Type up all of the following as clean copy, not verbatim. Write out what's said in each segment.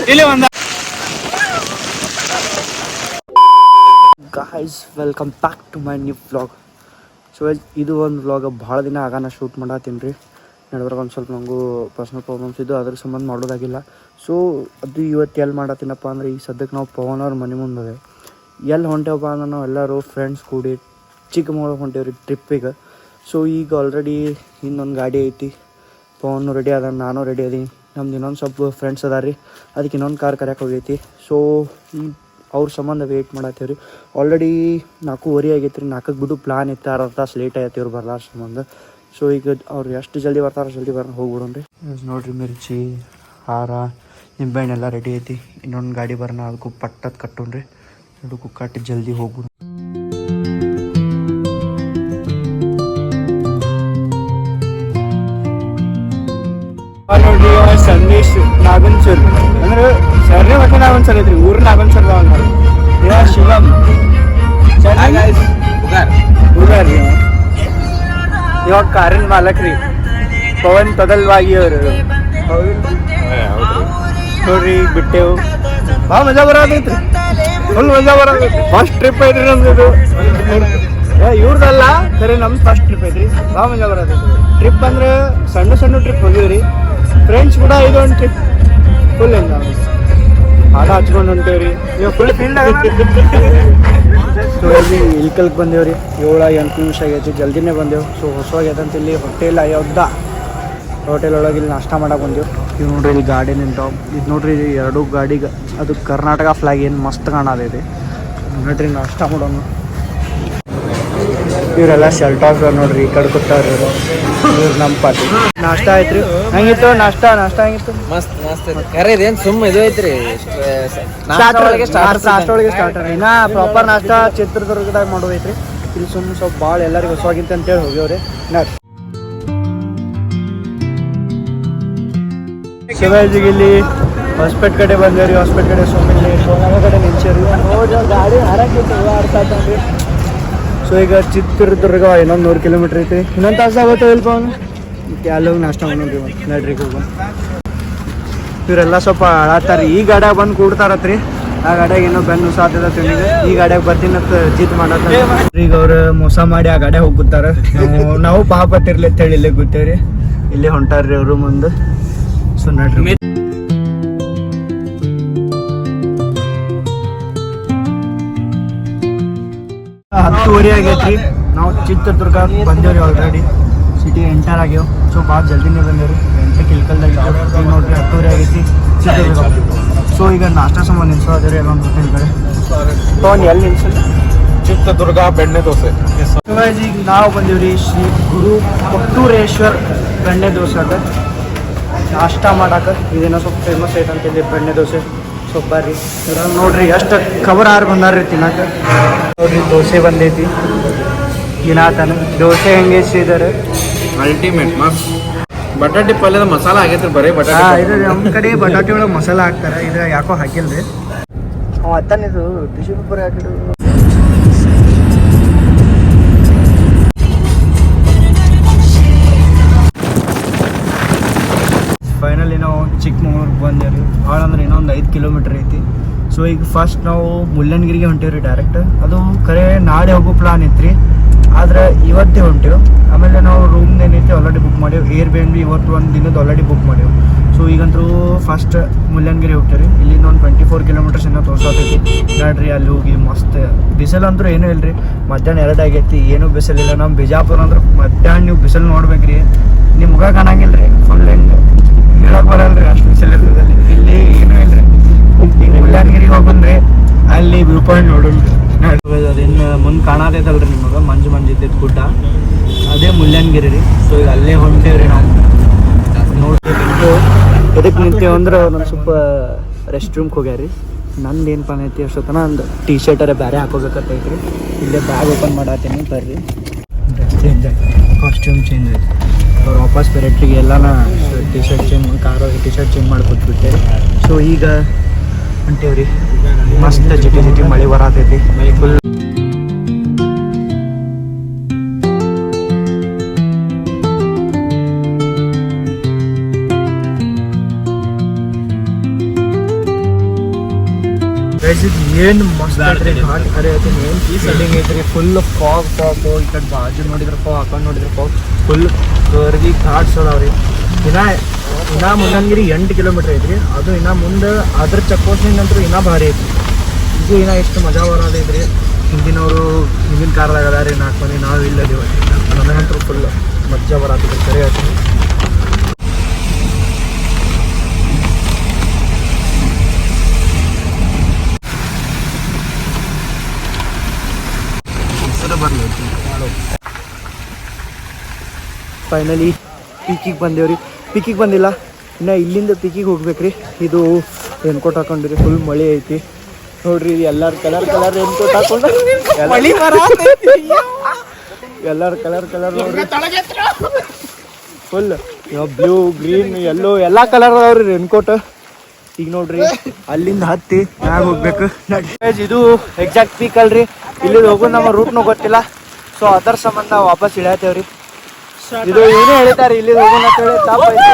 ಇಲ್ಲಿ ಒಂದ guys welcome back to my new vlog. So ಇದು ಒಂದು ವ್ಲಾಗ್ ಭಾಳ ದಿನ ಆಗಾನ ಶೂಟ್ ಮಾಡತ್ತೀನಿ ರೀ. ನಡ್ಬರ್ಗ ಒಂದು ಸ್ವಲ್ಪ ನನಗೂ ಪರ್ಸ್ನಲ್ ಪ್ರಾಬ್ಲಮ್ಸ್ ಇದ್ದು ಅದ್ರ ಸಂಬಂಧ ಮಾಡೋದಾಗಿಲ್ಲ. ಸೊ ಅದು ಇವತ್ತು ಎಲ್ಲಿ ಮಾಡತ್ತೀನಪ್ಪ ಅಂದ್ರೆ ಈ ಸದ್ಯಕ್ಕೆ ನಾವು ಪವನ್ ಅವ್ರ ಮನೆ ಮುಂದೆ ಎಲ್ಲಿ ಹೊಂಟೇವಪ್ಪ ಅಂದ್ರೆ ನಾವು ಎಲ್ಲರೂ ಫ್ರೆಂಡ್ಸ್ ಕೂಡಿ ಚಿಕ್ಕಮಗಳೂರು ಹೊಂಟೇವ್ರಿ ಟ್ರಿಪ್ಪಿಗೆ. ಸೊ ಈಗ ಆಲ್ರೆಡಿ ಇನ್ನೊಂದು ಗಾಡಿ ಐತಿ, ಪವನು ರೆಡಿ ಅದ, ನಾನು ರೆಡಿ ಅದೀನಿ, ನಮ್ದು ಇನ್ನೊಂದು ಸ್ವಲ್ಪ ಫ್ರೆಂಡ್ಸ್ ಅದ ರೀ, ಅದಕ್ಕೆ ಇನ್ನೊಂದು ಕಾರ್ ಕರೆಯೋಕೆ ಹೋಗೈತಿ. ಸೊ ಅವ್ರ ಸಂಬಂಧ ವೆಯ್ಟ್ ಮಾಡತ್ತೀವಿ ರೀ. ಆಲ್ರೆಡಿ 4:30 ಆಗೈತೆ ರೀ. 4ಕ್ಕೆ ಬಿಡು ಪ್ಲಾನ್ ಇತ್ತು, ಅರ್ಧ ತಾಸು ಲೇಟ್ ಆಗೈತಿ ಇವ್ರು ಬರ್ಲಾರ ಸಂಬಂಧ. ಸೊ ಈಗ ಅವ್ರು ಎಷ್ಟು ಜಲ್ದಿ ಬರ್ತಾರೆ ಜಲ್ದಿ ಹೋಗ್ಬಿಡೋಣ್ರಿ. ನೋಡಿರಿ ಮಿರ್ಚಿ, ಹಾರ, ನಿಂಬೆಹಣ್ಣು ಎಲ್ಲ ರೆಡಿ ಐತಿ. ಇನ್ನೊಂದು ಗಾಡಿ ಬರೋಣ, ಅದಕ್ಕೂ ಪಟ್ಟದ ಕಟ್ಟೋಣ್ರಿ. ಅದಕ್ಕೂ ಕಟ್ಟಿ ಜಲ್ದಿ ಹೋಗ್ಬಿಡು. ನೋಡ್ರಿ ಸಂದೇಶ್ ನಾಗನ್ಸರ್ ಅಂದ್ರೆ ಸರ್ನೇ ಮತ್ತೆ ನಾಗನ್ಸರ್ ಐತ್ರಿ, ಊರು ನಾಗನ್ಸರ್ ಶಿವಮ್ ಹುಗಾರಿ. ಇವಾಗ ಕಾರಿನ ಮಾಲಕ್ ರೀ, ಪವನ್ ತೊದಲ್ವಾಗಿ ಅವರು. ನೋಡ್ರಿ ಬಿಟ್ಟೆವು, ಭಾಳ ಮಜಾ ಬರೋದೈತ್ರಿ, ಫುಲ್ ಮಜಾ ಬರೋದೈತಿ. ಫಸ್ಟ್ ಟ್ರಿಪ್ ಐತ್ರಿ ನಮ್ದು. ಇವ್ರದಲ್ಲ ಸರಿ, ನಮ್ದು ಫಸ್ಟ್ ಟ್ರಿಪ್ ಐತ್ರಿ, ಭಾಳ ಮಜಾ ಬರೋದೈತಿ. ಟ್ರಿಪ್ ಅಂದ್ರೆ ಸಣ್ಣ ಸಣ್ಣ ಟ್ರಿಪ್ ಹೋಗಿವ್ರಿ, ಫ್ರೆಂಡ್ಸ್ ಕೂಡ ಇದೊಂದು ಟ್ರಿಪ್ ಫುಲ್ ಎಂಜಾಯ್ ಹಾಡ ಹಚ್ಕೊಂಡು ಹೊಂಟೇವ್ರಿ. ಇವಾಗ ಫುಲ್ ಫೀಲ್ಡ್ ಸೊ ಇಲ್ಲಿ ಇಲ್ಕಲ್ಗೆ ಬಂದೇವ್ರಿ. 7-8 ನಿಮಿಷ ಆಗೈತಿ, ಜಲ್ದಿನೇ ಬಂದೆವು. ಸೊ ಹೊಸವಾಗೈತಂತ ಇಲ್ಲಿ ಹೋಟೆಲ್ ಹೋಟೆಲ್ ಒಳಗೆ ಇಲ್ಲಿ ನಾಷ್ಟ ಮಾಡಕ್ಕೆ ಬಂದೆವು. ಇವು ನೋಡ್ರಿ ಇಲ್ಲಿ ಗಾಡಿ ನಿಂತಾವ್. ಇದು ನೋಡ್ರಿ ಎರಡು ಗಾಡಿಗೆ ಅದು ಕರ್ನಾಟಕ ಫ್ಲಾಗ್ ಏನು ಮಸ್ತ್ ಕಾಣತೈತಿ. ನೋಡ್ರಿ ನಾಷ್ಟ ಮಾಡೋಣ. ಇವರೆಲ್ಲ ಶೆಲ್ಟಾಸ್ ನೋಡ್ರಿ, ಈ ಕಡೆ ಕೂತಾವ್ರಿ ಇವ್ರು ನಮ್ಮ ಪಾರ್ಟಿ. ನಾಷ್ಟ ಆಯ್ತ್ರಿ, ಹೆಂಗಿತ್ತು ನಾಷ್ಟ ಹೆಂಗಿತ್ತು? ಮಸ್ತ್ ಮಸ್ತ್ ಕರೆ ಇದೇನು ಸುಮ್ಮ ಇದು ಐತ್ರಿ, ನಾಷ್ಟ ಒಳಗೆ ಸ್ಟಾರ್ಟ್ ಇನ್ನ ಪ್ರಾಪರ್ ನಾಷ್ಟ ಚಿತ್ರದುರ್ಗದಾಗ ಮಾಡೋದೈತ್ರಿ. ಇಲ್ಲಿ ಸುಮ್ಮ ಸ್ವಲ್ಪ ಭಾಳ ಎಲ್ಲರಿಗೂ ಹೊಸವಾಗಿಂತ ಅಂತೇಳಿ ಹೋಗ್ಯವ್ರಿ. ಶಿವಾಜಿಗೆ ಇಲ್ಲಿ ಹೊಸಪೇಟೆ ಕಡೆ ಬಂದೇವ್ರಿ. ಹೊಸಪೇಟೆ ಕಡೆ ಸುಮ್ಮನೆ ಸೋನಾಮ ಕಡೆ ನಿಂಚೇರಿ. ನೋಡ್ರಿ ಗಾಡಿ ಹಾರಾಕೈತಿ, ಅರ್ಥ ಆಯ್ತಂದ್ರಿ. ಸೊ ಈಗ ಚಿತ್ರದುರ್ಗ ಇನ್ನೊಂದು 100 ಕಿಲೋಮೀಟ್ರ್ ಐತಿ, ಇನ್ನೊಂದು ತಾಸು ಆಗುತ್ತೆ ಇಲ್ಪ ಅವನು. ಅಲ್ಲಿ ಹೋಗಿ ನಾಷ್ಟ ಮಾಡೋಣ್ರಿ, ನಡ್ರಿಗೆ ಹೋಗೋಣ. ಇವರೆಲ್ಲ ಸ್ವಲ್ಪ ಅಳಾತಾರ, ಈ ಗಾಡ್ಯಾಗ ಬಂದು ಕೂಡ್ತಾರತ್ರಿ. ಆ ಗಾಡ್ಯಾಗ ಏನೋ ಬೆನ್ನು ಸಾಧ್ಯದ ತಿಂಡಿಗೆ, ಈ ಗಾಡ್ಯಾಗ ಬರ್ತೀನಂತ ಜಿತ್ ಮಾಡತ್ತ. ಈಗ ಅವ್ರು ಮೋಸ ಮಾಡಿ ಆ ಗಾಡ್ಯಾಗ ಹೋಗ್ತಾರ. ನಾವು ಪಾಪತ್ತಿರ್ಲಿ ಅಂತ ಹೇಳಿ ಇಲ್ಲೇ ಗೊತ್ತೇವ್ರಿ, ಇಲ್ಲೇ ಹೊಂಟಾರ್ರಿ ಅವರು ಮುಂದೆ. ಸೊ ನಡ್ರಿ. 10:30 ಆಗೈತ್ರಿ. ನಾವು ಚಿತ್ರದುರ್ಗ ಬಂದೇವ್ರಿ, ಆಲ್ರೆಡಿ ಸಿಟಿ ಎಂಟರ್ ಆಗ್ಯಾವ. ಸೊ ಭಾಳ ಜಲ್ದಿನೇ ಬಂದೇವ್ರಿ, 8ಕ್ಕೆ ಇಲ್ಕಲ್ದಾಗ ಈಗ ನೋಡ್ರಿ 10:30 ಆಗೈತಿ ಚಿತ್ರದುರ್ಗ. ಸೊ ಈಗ ನಾಷ್ಟ ಸಂಬಂಧ ನಿಲ್ಸೋದ್ರಿ ಎಲ್ಲೊಂದು ಹೋಟೆಲ್ ಕಡೆ. ಪವನ್ ಎಲ್ಲಿ ನಿಲ್ಸಲ್ಲ? ಚಿತ್ರದುರ್ಗ ಬೆಣ್ಣೆ ದೋಸೆ. ಈಗ ನಾವು ಬಂದೀವ್ರಿ ಶ್ರೀ ಗುರು ಕೊಟ್ಟೂರೇಶ್ವರ್ ಬೆಣ್ಣೆ ದೋಸೆಗೆ ನಾಷ್ಟ ಮಾಡಕ್ಕೆ. ಇದೇನೋ ಸ್ವಲ್ಪ ಫೇಮಸ್ ಐತಂತೇಳಿ ಬೆಣ್ಣೆ ದೋಸೆ. ಸ್ವಲ್ಪ ಬರ್ರಿ ನೋಡ್ರಿ ಎಷ್ಟು ಕವರ್ ಆರು ಬಂದಾರ್ರಿ ತಿನ್ನಕ್ಕೆ. ನೋಡ್ರಿ ದೋಸೆ ಬಂದೈತಿ, ತಿನ್ನಾತನ. ದೋಸೆ ಹೆಂಗೆ ಇದ್ದಾರೆ ಅಲ್ಟಿಮೇಟ್ ಮಸ್ತ್. ಬಟಾಟಿ ಪಲ್ಯದ ಮಸಾಲ ಆಗೈತ್ರಿ, ಬರೀ ಬಟಾಟೆ. ಇದು ನಮ್ಮ ಕಡೆ ಬಟಾಟೆ ಒಳಗೆ ಮಸಾಲ ಹಾಕ್ತಾರೆ, ಇದು ಯಾಕೋ ಹಾಕಿಲ್ರಿ. ಅವ ಅತ್ತನಿದು ಟಿಶ್ಯೂ ಪೇಪರ್ ಹಾಕಿಡು. ಫೈನಲಿ ನಾವು ಚಿಕ್ಕಮಗಳೂರಿಗೆ ಬಂದೇವ್ರಿ. ಭಾಳ ಅಂದ್ರೆ ಇನ್ನೊಂದು 5 ಕಿಲೋಮೀಟ್ರ್ ಐತಿ. ಸೊ ಈಗ ಫಸ್ಟ್ ನಾವು ಮುಳ್ಳಯ್ಯನಗಿರಿಗೆ ಹೊಂಟೇವ್ರಿ ಡೈರೆಕ್ಟ್. ಅದು ಖರೆ ನಾಳೆ ಹೋಗೋ ಪ್ಲಾನ್ ಐತ್ರಿ, ಆದ್ರೆ ಇವತ್ತೇ ಹೊಂಟೇವು. ಆಮೇಲೆ ನಾವು ರೂಮ್ ಏನೈತಿ ಆಲ್ರೆಡಿ ಬುಕ್ ಮಾಡೇವು. ಏರ್ಬಿಎನ್ಬಿ ಇವತ್ತು ಒಂದು ದಿನದ ಆಲ್ರೆಡಿ ಬುಕ್ ಮಾಡೇವು. ಸೊ ಈಗಂತೂ ಫಸ್ಟ್ ಮುಳ್ಳಯ್ಯನಗಿರಿ ಹೋಗ್ತೇವೆ. ಇಲ್ಲಿಂದ ಒಂದು 24 ಕಿಲೋಮೀಟರ್ಸ್ ಏನೋ ತೋರ್ಸತೈತಿ. ನೋಡ್ರಿ ಅಲ್ಲಿ ಹೋಗಿ ಮಸ್ತ್ ಬಿಸಿಲು ಅಂತೂ ಏನೂ ಇಲ್ರಿ. ಮಧ್ಯಾಹ್ನ 2 ಆಗೈತಿ, ಏನೂ ಬಿಸಿಲಿಲ್ಲ. ನಮ್ಮ ಬಿಜಾಪುರ ಅಂದ್ರೆ ಮಧ್ಯಾಹ್ನ ನೀವು ಬಿಸಿಲು ನೋಡ್ಬೇಕ್ರಿ, ನಿಮ್ಮ ಮುಖ ಕಾಣಂಗಿಲ್ಲ ರೀ. ಫುಲ್ ಹೆಂಗೆ ಹೇಳಕ್ ಬರಲ್ರಿ, ಅಷ್ಟು ಬಿಸಿಲು ಇರ್ತದಲ್ಲಿ. ಇಲ್ಲಿ ಏನೂ ಇಲ್ರಿ. ಈಗ ಮುಳ್ಳಯ್ಯನಗಿರಿಗೆ ಹೋಗಂದ್ರಿ, ಅಲ್ಲಿ ವ್ಯೂ ಪಾಯಿಂಟ್ ನೋಡೋಣ್ರಿ. ಅದಿನ್ನು ಮುಂದೆ ಕಾಣತೈತಲ್ರಿ ನಿಮಗೆ, ಮಂಜು ಇದ್ದೈತೆ ಗುಡ್ಡ, ಅದೇ ಮುಳ್ಳಯ್ಯನಗಿರಿ ರೀ. ಸೊ ಈಗ ಅಲ್ಲೇ ಹೊಂಟೇವ್ರಿ ನಾವು. ನೋಡ್ತೀವಿ ಎದಕ್ಕೆ ನಿಂತೇವೆ ಅಂದ್ರೆ ನಾನು ಸ್ವಲ್ಪ ರೆಸ್ಟ್ ರೂಮ್ಗೆ ಹೋಗ್ಯಾರಿ. ನಂದು ಏನು ಪ್ಲಾನ್ ಐತಿ ಅಷ್ಟೊತ್ತನ ಒಂದು ಟೀ ಶರ್ಟರ ಬೇರೆ ಹಾಕೋಬೇಕತ್ತೈತ್ರಿ. ಇಲ್ಲೇ ಬ್ಯಾಗ್ ಓಪನ್ ಮಾಡತ್ತೀನಿ, ಬರ್ರಿ. ಡ್ರೆಸ್ ಚೇಂಜ್ ಆಯ್ತು, ಕಾಸ್ಟ್ಯೂಮ್ ಚೇಂಜ್ ಆಯ್ತು. ಅವ್ರು ವಾಪಸ್ ಪೆರೆಟ್ರಿಗೆ ಎಲ್ಲನ ಟಿ ಶರ್ಟ್ ಚೇಂಜ್ ಮಾಡಿ ಕೊಟ್ಬಿಟ್ಟೆ. ಸೊ ಈಗ ಹೊಂಟೇವ್ರಿ. ಮಸ್ತ್ ಜಿಟಿ ಮಳೆ ಬರತೈತಿ ಫುಲ್. ಏನು ಮಸ್ತ್ ಐತ್ರಿ ಘಾಟ್ ಖರೆ ಐತಿ ಏನು ಫೀಲಿಂಗ್ ಐತ್ರಿ ಫುಲ್ ಫಾಗ್ ಈ ಕಡೆ ಬಾಜು ನೋಡಿದ್ರೆ ಫಾಗ್ ಆ ಕಡೆ ನೋಡಿದ್ರೆ ಫಾಗ್ ಫುಲ್ ಕರ್ವಿ ಘಾಟ್ಸ್ ಅದಾವ್ರಿ ಇನ್ನ ಮುಳ್ಳಂಗಿರಿ 8 ಕಿಲೋಮೀಟರ್ ಐತ್ರಿ ಅದು ಇನ್ನ ಮುಂದೆ ಅದ್ರ ಚೆಕ್ ಪೋಸ್ಟಿಂಗ್ ಅಂತೂ ಇನ್ನ ಭಾರಿ ಐತಿ ಇದು ಇನ್ನ ಎಷ್ಟು ಮಜಾ ಬರೋದೈತ್ರಿ ಹಿಂದಿನವರು ಹಿಂದಿನ ಕಾರ್ದಾಗ ಅದಾರಿ 4 ಮಂದಿ ನಾವು ಇಲ್ಲದಿವ ನನಗಂತೂ ಫುಲ್ ಮಜಾ ಬರತ್ತೈತಿ ಖರೆ ಐತಿ ಫೈನಲಿ ಪೀಕಿಗೆ ಬಂದೇವ್ರಿ ಪೀಕಿಗೆ ಬಂದಿಲ್ಲ ಇನ್ನು ಇಲ್ಲಿಂದ ಪೀಕಿಗೆ ಹೋಗ್ಬೇಕ್ರಿ ಇದು ರೇನ್ಕೋಟ್ ಹಾಕೊಂಡಿರಿ ಫುಲ್ ಮಳೆ ಐತಿ ನೋಡ್ರಿ ಇದು ಎಲ್ಲಾರು ಕಲರ್ ರೇನ್ಕೋಟ್ ಹಾಕೊಂಡು ಎಲ್ಲಾರು ಕಲರ್ ನೋಡ್ರಿ ಫುಲ್ ಬ್ಲೂ ಗ್ರೀನ್ ಯೆಲ್ಲೋ ಎಲ್ಲ ಕಲರ್ ಅದಾವ್ರಿ ರೇನ್ಕೋಟ್ ಈಗ ನೋಡ್ರಿ ಅಲ್ಲಿಂದ ಹತ್ತಿ ಮ್ಯಾಗ ಹೋಗ್ಬೇಕು ಇದು ಎಕ್ಸಾಕ್ಟ್ ಪೀಕ್ ಅಲ್ರಿ ಇಲ್ಲಿ ಹೋಗೋದು ನಮ್ಮ ರೂಟ್ನೂ ಗೊತ್ತಿಲ್ಲ ಸೊ ಅದರ ಸಂಬಂಧ ವಾಪಸ್ ಇಳಿಯತ್ತೇವ್ರಿ ಇದು ಏನೇ ಹೇಳ್ತಾರೆ ಇಲ್ಲಿ ಹೋಗೋಣ ಅಂತ ಹೇಳಿ ತಾಪ ಐತಿ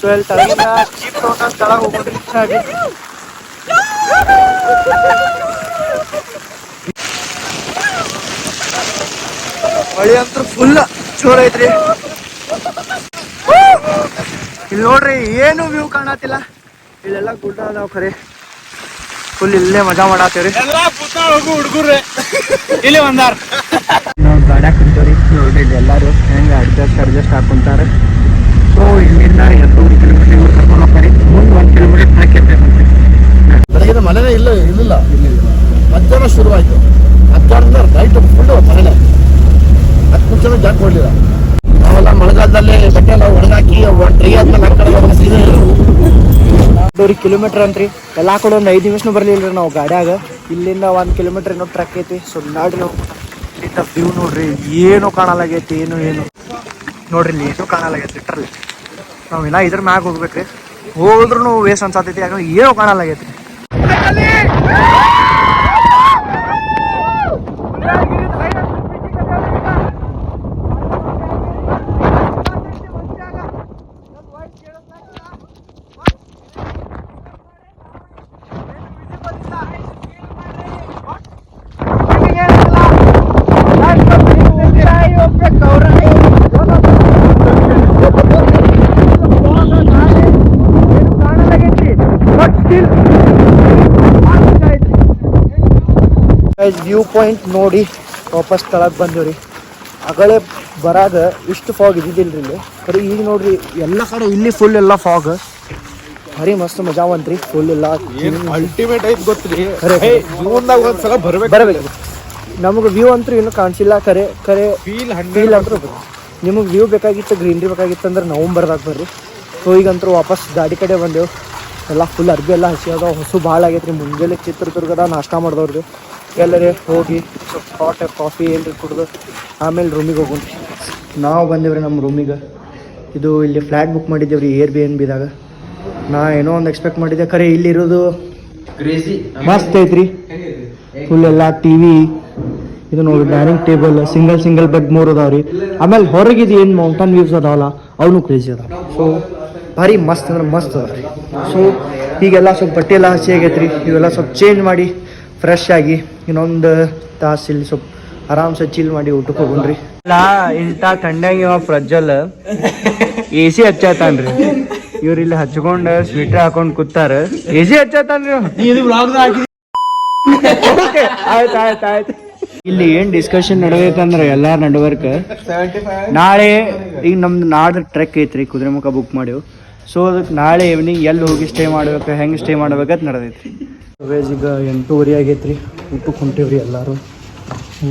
ಸೊ ಇಲ್ಲಿ ತಳಗಿನ ಜೀಪ್ ತಗೊಂಡು ತಳಗ ಹೋಗ್ರಿ ಮಳೆ ಅಂತೂ ಫುಲ್ ಜೋರ್ ಐತ್ರಿ ಇಲ್ಲಿ ನೋಡ್ರಿ ಏನು ವ್ಯೂ ಕಾಣತಿಲ್ಲ ಇಲ್ಲೆಲ್ಲ ಗುಡ್ಡ ಅದಾವ ಖರೆ ಫುಲ್ ಇಲ್ಲೇ ಮಜಾ ಮಾಡತ್ತೇವ್ರಿ ಹುಡುಗರು ಇಲ್ಲಿ ಒಂದಾರ ನಾವು ಗಾಡ್ಯಾಗ ಕುಂತೇವ್ರಿ ನೋಡ್ರಿ ಇಲ್ಲಿ ಎಲ್ಲಾರು ಹೆಂಗ ಅಡ್ಜಸ್ಟ್ ಹಾಕೊಂತಾರೆ ಸೊ ಇಲ್ಲಿಂದ 2 ಕಿಲೋಮೀಟರ್ ಕರ್ಕೊಂಡು ಹೋಗ್ತಾರೆ ಮುಂದೆ 1 ಕಿಲೋಮೀಟರ್ ಹಾಕಿರ್ತಾರೆ ಬೆಳಗಿನ ಮಳೆನೇ ಇರಲಿಲ್ಲ ಮಧ್ಯಾಹ್ನ ಶುರುವಾಯಿತು ಮಧ್ಯಾಹ್ನದಿಂದ ನೈಟ್ ಫುಲ್ ಮಳೆ 10 ನಿಮಿಷ ಜಾಕ್ ಕೊಡಲಿಲ್ಲ ನಾವೆಲ್ಲ ಮಳೆಗಾಲದಲ್ಲಿ ಬಟ್ಟೆ ಎಲ್ಲ ಒಣಗಾಕಿ ಡ್ರೈ ಆದ್ಮೇಲೆ ಆ ಕಡೆ ಸೀಸನ್ 2 ಕಿಲೋಮೀಟರ್ ಅಂತ್ರಿ ಎಲ್ಲ ಕಡೆ ಒಂದು 5 ನಿಮಿಷನೂ ಬರಲಿಲ್ಲ ರೀ ನಾವು ಗಾಡ್ಯಾಗ ಇಲ್ಲಿಂದ 1 ಕಿಲೋಮೀಟರ್ ಏನೋ ಟ್ರಕ್ ಐತಿ ಸೊ ನಾಡಿ ನಾವು ಇಲ್ಲಿಂದ ವ್ಯೂ ನೋಡ್ರಿ ಏನು ಕಾಣಲಾಗೈತಿ ಏನು ನೋಡ್ರಿ ಇಲ್ಲಿ ಏನು ಕಾಣಲಾಗೈತಿ ಲಿಟ್ರಲಿ ನಾವು ಇನ್ನ ಇದ್ರ ಮ್ಯಾಗ ಹೋಗ್ಬೇಕ್ರಿ ಹೋದ್ರೂ ವೇಸ್ಟ್ ಅನ್ಸತೈತಿ ಯಾಕಂದ್ರೆ ಏನೋ ಕಾಣಲಾಗೈತಿ ವ್ಯೂ ಪಾಯಿಂಟ್ ನೋಡಿ ವಾಪಸ್ ತಳಗ್ ಬಂದಿವ್ರಿ ಅಗಳೇ ಬರಾಗ ಇಷ್ಟು ಫಾಗ್ ಇದ್ದಿದ್ದಿಲ್ರಿ ಇಲ್ಲಿ ಬರೀ ಈಗ ನೋಡ್ರಿ ಎಲ್ಲ ಕಡೆ ಇಲ್ಲಿ ಫುಲ್ ಎಲ್ಲ ಫಾಗ್ ಭಾರಿ ಮಸ್ತ್ ಮಜಾ ಬಂತ್ರಿ ಫುಲ್ ಎಲ್ಲ ಅಲ್ಟಿಮೇಟ್ ಐತ್ ಗೊತ್ತ್ರಿ ಜೀವನದಾಗ ಒಂದ್ಸಲ ಬರಬೇಕು ನಮಗೆ ವ್ಯೂ ಅಂತೂ ಇನ್ನೂ ಕಾಣಿಸಿಲ್ಲ ಖರೆ ಫೀಲ್ ಅಂತೂ ನಿಮಗೆ ವ್ಯೂ ಬೇಕಾಗಿತ್ತು ಗ್ರೀನ್ರಿ ಬೇಕಾಗಿತ್ತು ಅಂದ್ರೆ ನವಂಬರ್ದಾಗ ಬರ್ರಿ ಸೊ ಈಗಂತೂ ವಾಪಸ್ ಗಾಡಿ ಕಡೆ ಬಂದೆವು ಎಲ್ಲ ಫುಲ್ ಅರ್ಬಿ ಎಲ್ಲ ಹಸಿ ಅದಾವ ಹೊಸು ಭಾಳ ಆಗೈತೆ ರೀ ಮುಂಜಾನೆ ಚಿತ್ರದುರ್ಗದ ನಾಷ್ಟ ಮಾಡಿದವ್ರಿ ಎಲ್ಲರೇ ಹೋಗಿ ಸ್ವಲ್ಪ ಹಾಟ್ ಕಾಫಿ ಏನ್ರಿ ಕುಡ್ದು ಆಮೇಲೆ ರೂಮಿಗೆ ಹೋಗೋಣ್ರಿ ನಾವು ಬಂದೇವ್ರಿ ನಮ್ಮ ರೂಮಿಗೆ ಇದು ಇಲ್ಲಿ ಫ್ಲ್ಯಾಟ್ ಬುಕ್ ಮಾಡಿದ್ದೇವ್ರಿ Airbnb ದಾಗ ನಾ ಏನೋ ಒಂದು ಎಕ್ಸ್ಪೆಕ್ಟ್ ಮಾಡಿದ್ದೆ ಖರೆ ಇಲ್ಲಿರೋದು ಕ್ರೇಜಿ ಮಸ್ತ್ ಐತ್ರಿ ಫುಲ್ ಎಲ್ಲ TV ಇದು ನೋಡಿ ಡೈನಿಂಗ್ ಟೇಬಲ್ ಸಿಂಗಲ್ ಬೆಡ್ 3 ಅದಾವ್ರಿ ಆಮೇಲೆ ಹೊರಗಿದು ಏನು ಮೌಂಟನ್ ವ್ಯೂಸ್ ಅದಾವಲ್ಲ ಅವನು ಕ್ರೇಜಿ ಅದಾವ ಸೊ ಭಾರಿ ಮಸ್ತ್ ಅಂದ್ರೆ ಮಸ್ತ್ ಅದ ರೀ ಸೊ ಹೀಗೆಲ್ಲ ಸ್ವಲ್ಪ ಬಟ್ಟೆ ಎಲ್ಲ ಹಸಿ ಆಗೈತ್ರಿ ಇವೆಲ್ಲ ಸ್ವಲ್ಪ ಚೇಂಜ್ ಮಾಡಿ ಫ್ರೆಶ್ ಆಗಿ ಇನ್ನೊಂದು ತಾಸು ಇಲ್ಲಿ ಸ್ವಲ್ಪ ಆರಾಮ್ಸೆ ಚಿಲ್ ಮಾಡಿ ಊಟಕ್ಕೆ ಹೋಗೋಣ್ರಿ ಇಲ್ಲ ಇಂಥ ಥಂಡ್ಯಾಗ ಇವ ಪ್ರಜ್ವಲ್ AC ಹಚ್ಚತಾನ್ರಿ ಇವ್ರು ಇಲ್ಲಿ ಹಚ್ಕೊಂಡು ಸ್ವೆಟರ್ ಹಾಕೊಂಡು ಕೂತಾರ AC ಹಚ್ಚತಾನ್ರಿ ಆಯ್ತು ಇಲ್ಲಿ ಏನ್ ಡಿಸ್ಕಷನ್ ನಡೆದೈತಂದ್ರೆ ಎಲ್ಲಾರ ನಡುವರ್ಕ ನಾಳೆ ಈಗ ನಮ್ದು ನಾಡ್ದು ಟ್ರೆಕ್ ಐತ್ರಿ ಕುದುರೆಮುಖ ಬುಕ್ ಮಾಡಿವ್ ಸೊ ಅದಕ್ಕೆ ನಾಳೆ ಈವ್ನಿಂಗ್ ಎಲ್ಲಿ ಹೋಗಿ ಸ್ಟೇ ಮಾಡ್ಬೇಕು ಹೆಂಗೆ ಸ್ಟೇ ಮಾಡ್ಬೇಕಂತ ನಡೆದೈತ್ರಿ ವೇಜ್ ಈಗ 8:30 ಆಗೈತ್ರಿ ಊಟಕ್ಕೆ ಹೊಂಟೇವ್ರಿ ಎಲ್ಲರೂ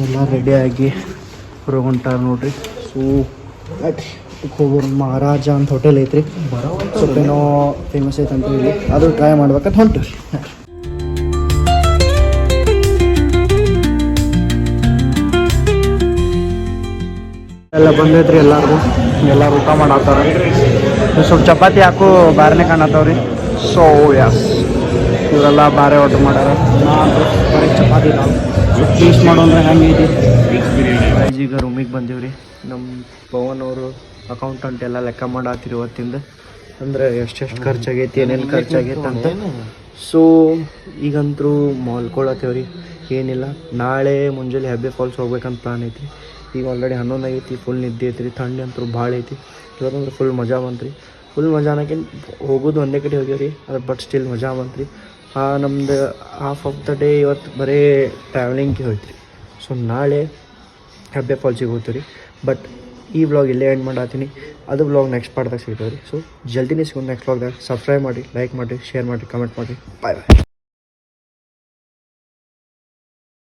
ಎಲ್ಲ ರೆಡಿಯಾಗಿ ಹೊರಗೆ ಹೊಂಟಾರ ನೋಡ್ರಿ ಸೊ ಊಟಕ್ಕೆ ಹೋಗೋರು ಮಹಾರಾಜ ಅಂತ ಹೋಟೆಲ್ ಐತ್ರಿ ಸ್ವಲ್ಪ ಏನೋ ಫೇಮಸ್ ಐತಂತ ಇಲ್ಲಿ ಅದು ಟ್ರೈ ಮಾಡ್ಬೇಕಂತ ಹೊಂಟೇವ್ರಿ ಎಲ್ಲ ಬಂದೈತ್ರಿ ಎಲ್ಲರೂ ಊಟ ಮಾಡತ್ತಾರ ಸ್ವಲ್ಪ ಚಪಾತಿ ಹಾಕು ಬಾರನೇ ಕಾಣತ್ತವ್ರಿ ಸೊ ಯಸ್ ಇವರೆಲ್ಲ ಬಾರೆ ಆರ್ಡ್ರ್ ಮಾಡ್ಯಾರ ಬರೀ ಚಪಾತಿ ನಾವು ಟೇಸ್ಟ್ ಮಾಡೋಂದ್ರೆ ಹೆಂಗೈತಿ ಈಗ ರೂಮಿಗೆ ಬಂದೀವ್ರಿ ನಮ್ಮ ಪವನ್ ಅವರು ಅಕೌಂಟೆಂಟ್ ಎಲ್ಲ ಲೆಕ್ಕ ಮಾಡಾತಿರಿ ಇವತ್ತಿಂದ ಅಂದ್ರೆ ಎಷ್ಟೆಷ್ಟು ಖರ್ಚಾಗೈತಿ ಏನೇನು ಖರ್ಚಾಗೈತೆ ಅಂತ ಸೊ ಈಗಂತರೂ ಮಲ್ಕೊಳತ್ತೇವ್ರಿ, ಏನಿಲ್ಲ. ನಾಳೆ ಮುಂಜಾನೆ ಹೆಬ್ಬೆ ಫಾಲ್ಸ್ ಹೋಗ್ಬೇಕಂತ ಪ್ಲಾನ್ ಐತಿ. ಈಗ ಆಲ್ರೆಡಿ 11 ಆಗೈತಿ, ಫುಲ್ ನಿದ್ದೆ ಐತ್ರಿ, ಥಂಡಿ ಅಂತೂ ಭಾಳ ಐತಿ. ಇವತ್ತಂದ್ರೆ ಫುಲ್ ಮಜಾ ಬಂತ್ರಿ. ಫುಲ್ ಮಜಾ ಅನ್ನೋಕ್ಕಿಂತ ಹೋಗೋದು ಒಂದೇ ಕಡೆ ಹೋಗ್ಯಾವ್ರಿ, ಅದು ಬಟ್ ಸ್ಟಿಲ್ ಮಜಾ ಬಂತ್ರಿ. ನಮ್ದು ಹಾಫ್ ಆಫ್ ದ ಡೇ ಇವತ್ತು ಬರೀ ಟ್ರಾವೆಲಿಂಗ್ಗೆ ಹೋಯ್ತು. ಸೊ ನಾಳೆ ಹೆಬ್ಬೆ ಫಾಲ್ಸಿಗೆ ಹೋಗ್ತೀವಿ ರೀ. ಬಟ್ ಈ ವ್ಲಾಗ್ ಇಲ್ಲೇ ಎಂಡ್ ಮಾಡತ್ತೀನಿ. ಅದು ವ್ಲಾಗ್ ನೆಕ್ಸ್ಟ್ ಪಾರ್ಟ್ದಾಗ ಸಿಗ್ತಾವೆ ರೀ. ಸೊ ಜಲ್ದಿನೇ ಸಿಗೋದು ನೆಕ್ಸ್ಟ್ ವ್ಲಾಗ್ದಾಗ. ಸಬ್ಸ್ಕ್ರೈಬ್ ಮಾಡಿ, ಲೈಕ್ ಮಾಡಿ, ಶೇರ್ ಮಾಡಿ, ಕಮೆಂಟ್ ಮಾಡಿ. ಬಾಯ್ ಬಾಯ್.